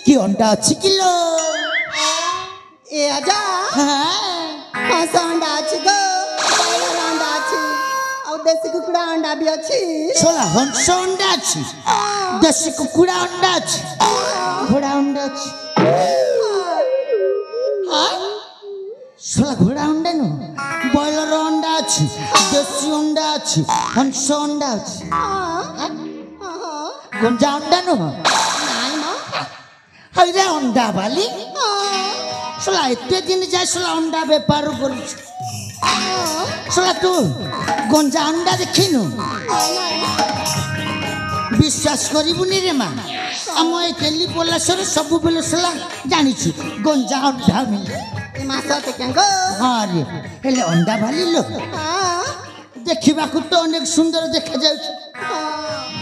कि अंडा अच्छी किलो ए आजा हंस अंडा अच्छी गो बॉयलर अंडा अच्छी और देसी कुकुड़ा अंडा भी अच्छी छोला हंस अंडा अच्छी देसी कुकुड़ा अंडा अच्छी घोड़ा अंडा अच्छी छोला घोड़ा अंडा नु बॉयलर अंडा अच्छी देसी अंडा अच्छी हंस अंडा अच्छी गुंजा अंडा नु हरे अंडा वाली सोला एते दिन जाय सोला अंडा बेपार करिस सोला तू गंजा अंडा देखिनु विश्वास करिबुनी रे मां हम ए केली पोलासर सब बेले सोला जानि छु गंजा अंडा मिले ए मासा ते केंगो हां रे हेले अंडा वाली लो देखिबा को तो अनेक सुंदर देखा जाउ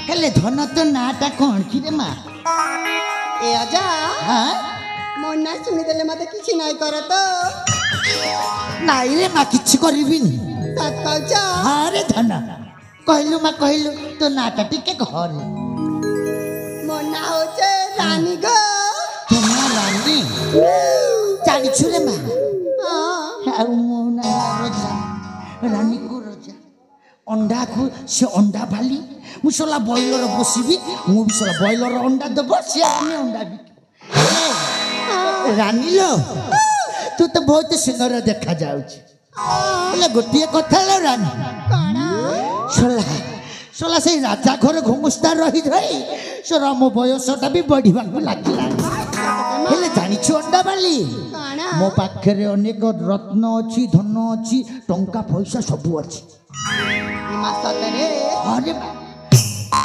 हेले धन तो नाटा कोन की रे मां ए आजा हां मोर ना सुनी देले मते किछि नाही करत नाई रे मां किछि करिबिनी सत कहछ अरे धन कहलु मां कहलु तो नाटा टिके घर मोर ना होचे रानी गो तुम्हा रानी जानि छु रे मां हां मो ना रोजा रानी को रोजा अंडा को से अंडा भाली मुसला बॉयलर बसिबी मु बिसला बॉयलर अंडा दबो से अपने अंडा भी रानी लो तू तो बहुत सुंदर देखा जाउछ बोले गोटिए कथा लो रानी काना सोला सोला से राजा घर घुमुस्ता रही रही सोरा मो बयसटा भी बढ़िबा को लागिला हेले जानि छु अंडा बाली काना मो पाखरे अनेक रत्न अछि धन अछि टंका पैसा सब अछि ए मासा रे अरे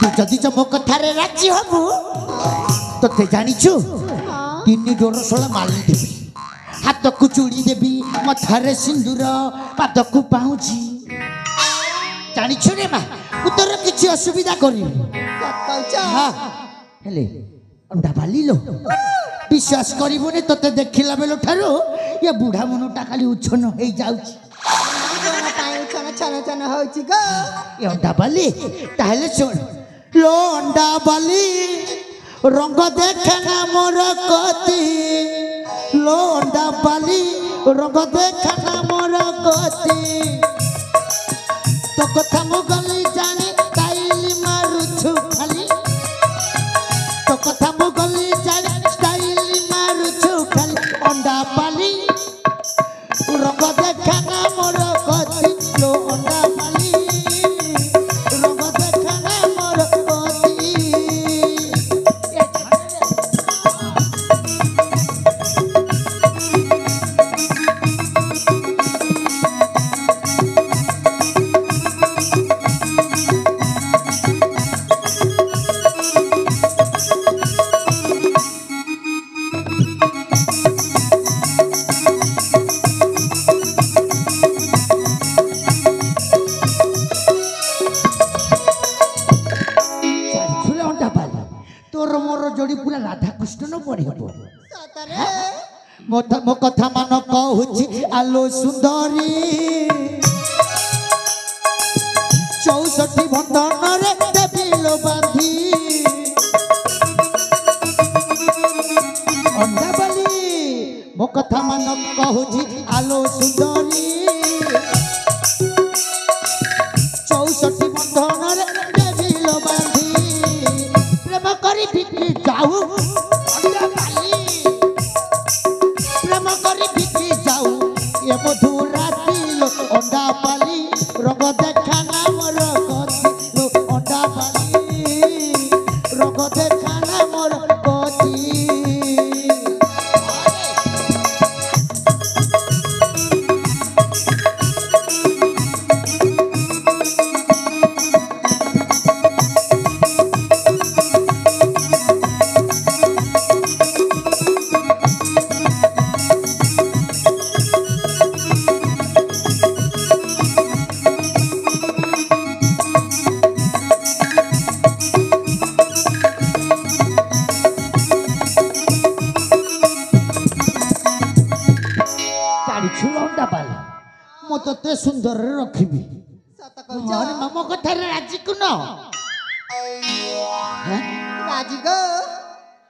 तू जदि जो मो कथा रे राजी हबु तो ते जानि छु तीन जोर सोला माली देबी हाथ को चूड़ी देबी मथारे सिंदूर पाद को पाउची जानि छु रे मा उतर किछि असुविधा करी सत कहछ हां हेले अंडा बाली लो विश्वास करिबोनी तते देखिला बेलो ठारो ये बुढ़ा मनटा खाली उछन होई जाउची कोना ताई छन छन छन होची गो ये अंडा बाली ताहले सुन लो अंडा बाली रंग देखना मोर कति लो अंडा बाली रंग देखना मोर कति तो कथा मु गली जानी स्टाइल मारू छु खाली तो कथा मु गली जानी स्टाइल मारू छु खाली अंडा बाली रंग देखना मोर कति लो अंडा बाली रंग देखना मोर कति मो कथा मान कहूची आलो सुंदरी 64 बंधन रे देबिलो बांधी अंडा बाली मो कथा मान कहूची आलो सुंदरी 64 बंधन रे देबिलो बांधी प्रेम करी बिक्री जाऊ अंडा बाली प्रेम करी बिक्री जाऊ ये मधुर राती लो अंडा बाली रंग देखा ना मोर कति लो अंडा बाली रंग देखा ना मोर कति तते सुंदर रखिबी सत कहछ अरे मामा कथा रे राजी कुन राजी गो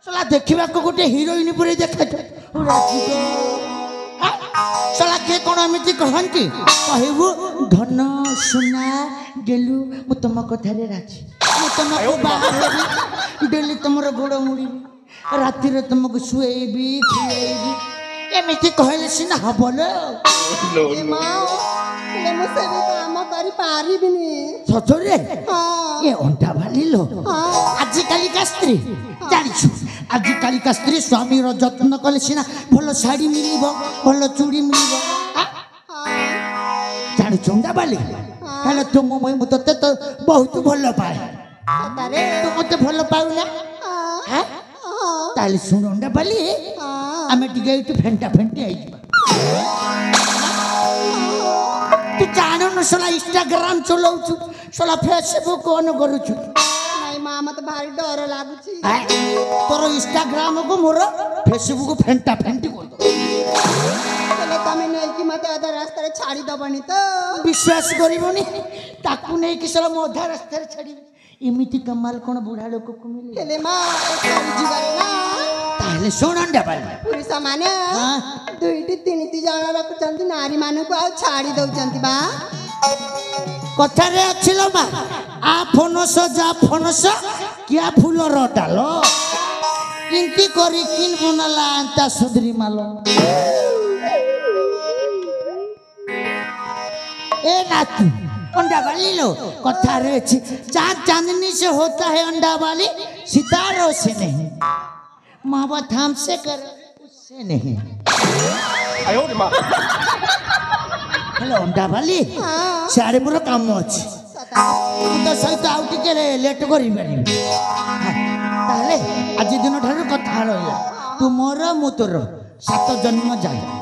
ଶଳା ଦେଖିବାକୁ ଗୋଟେ ହିରୋଇନ ପରି ଦେଖାଯାଉ ଶଳା କିଏ କ'ଣ ଏମିତି କହନ୍ତି କହିବୁ ଧନ ସୁନା ଗେଲୁ ମୁଁ ତମ କଥାରେ ରାଜି ମୁଁ ତମକୁ ବାହା ହେବି ଡେଲି ତମର ଗୋଡ଼ ମୁଡ଼ିବି ରାତିରେ ତମକୁ ଶୁଏଇବି ଖୁଏଇବି ଏମିତି କହିଲେ ସିନା ହବ ଲୋ ଏ ମା ହେଲେ ମୁଁ ସେ ବି କାମ କରିପାରିବିନି ସତରେ ହଁ ଏ ଅଣ୍ଡା ଭାଲିଲୋ ହଁ ଆଜିକାଲିକା ସ୍ତ୍ରୀ ଜାଣିଛୁ ଆଜିକାଲିକା ସ୍ତ୍ରୀ ସ୍ୱାମୀର ଯତ୍ନ କଲେ ସିନା ଭଲ ଶାଢ଼ୀ ମିଳିବ ଭଲ ଚୁଡ଼ି ମିଳିବ ଜାଣିଛୁ ଅଣ୍ଡା ବାଲି ହେଲେ ତୁମ ମୁଁ ତତେ ତ ବହୁତ ଭଲ ପାଏ ସତରେ ତୁ ମତେ ଭଲ ପାଉନା ହଁ ତାହେଲେ ଶୁଣ ଅଣ୍ଡା ବାଲି ଆମେ ଟିକେ ଏଇଠୁ ଫେଣ୍ଟା ଫେଣ୍ଟି ହେଇଯିବା ତୁ ଜାଣୁନୁ ଶଳା ଇନଷ୍ଟାଗ୍ରାମ ଚଲାଉଛୁ ଶଳା ଫେସବୁକ୍ ଅନ୍ କରୁଛୁ ନାଇଁ ମା ମତେ ଭାରି ଡର ଲାଗୁଛି ତୋର ଇନଷ୍ଟାଗ୍ରାମକୁ ମୋର ଫେସବୁକ୍ ଫେଣ୍ଟା ଫେଣ୍ଟି କରିଦବ ହେଲେ ତମେ ନେଇକି ମତେ ଅଧା ରାସ୍ତାରେ ଛାଡ଼ିଦବନି ତ ବିଶ୍ୱାସ କରିବନି ତାକୁ ନେଇକି ଶଳା ମୁଁ ଅଧା ରାସ୍ତାରେ ଛାଡ଼ିବି ଏମିତି କମାଲ କ'ଣ ବୁଢ଼ା ଲୋକକୁ ମିଳେ ହେଲେ ମା ଯିବାରେ ନା ତାହେଲେ ଶୁଣ ଅଣ୍ଡା ବାଲି ପୁରୁଷମାନେ ଦୁଇଟି ତିନିଟି ଜଣ ରଖୁଛନ୍ତି ନାରୀମାନଙ୍କୁ ଆଉ ଛାଡ଼ି ଦଉଛନ୍ତି ବା କଥାରେ ଅଛି ଲୋ ମା ଆ ଫନସ ଯା ଫନସ କିଆ ଫୁଲର ଡାଲ ଇନ୍ତି କରି କିନ୍ ବନାଲା ଆନ୍ତା ସୁଧରି ମାଲ ए नातू अंडा वाली लो कथारे अछि चांद चांदनी से होता है अंडा वाली सितारों से नहीं माँ बाप हमसे कर उससे नहीं हेलो अंडा वाली सारे मोर काम अछि तो सहित आउ टिके लेट करी पारिबी ताले आज दिन ठारू कथा रहिला तू मोर मु तोर 7 जन्म जाए